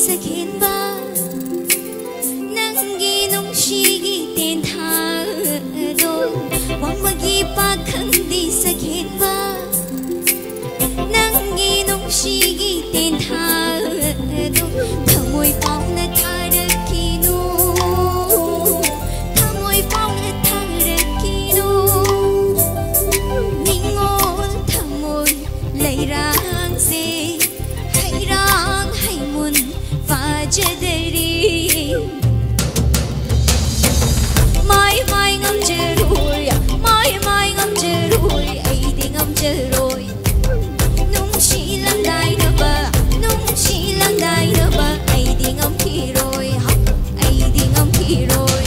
sakhinba nangi nungshigi ten thado wamagi pakhandi sakhinba nangi nungshigi ten thado thamoi pauna tharakinu thamoi pauna tharakinu ningol thamoi leirang se hairang haimun fajadari mai mai ngam cheroi mai mai ngam cheroi ai đi ngam cheroi nung shi lang dai na ba nung shi lang dai na ba ai đi ngam khi rồi ai đi ngam khi rồi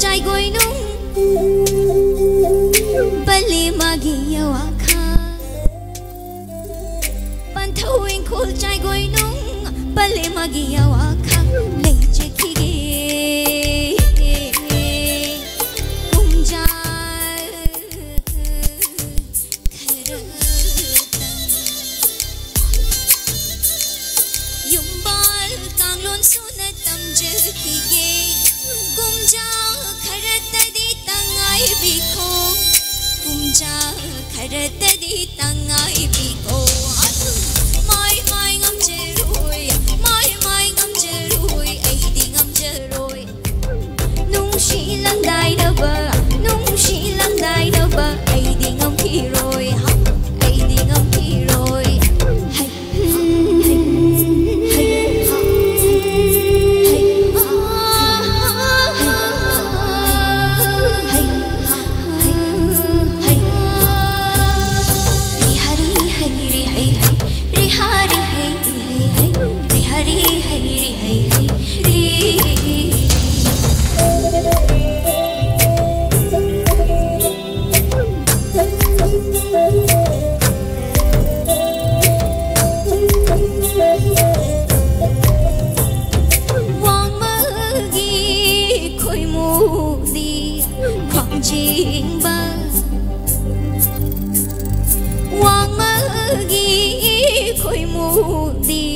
trai gối nung bali magi yawaka ban thâu in khul trai gối nung bali magi yawaka lấy che khige kumja yumbal kanglon suna tamje khige kumja kharatadi tangai biko kumja kharatadi tangai biko mai mai ngam cheroi mai mai ngam cheroi ai đi ngam cheroi nung shi lang dai da ba nung shi lang dai da ba ai đi ngam khi rồi ai đi ngam khi rồi hay khôi mù đi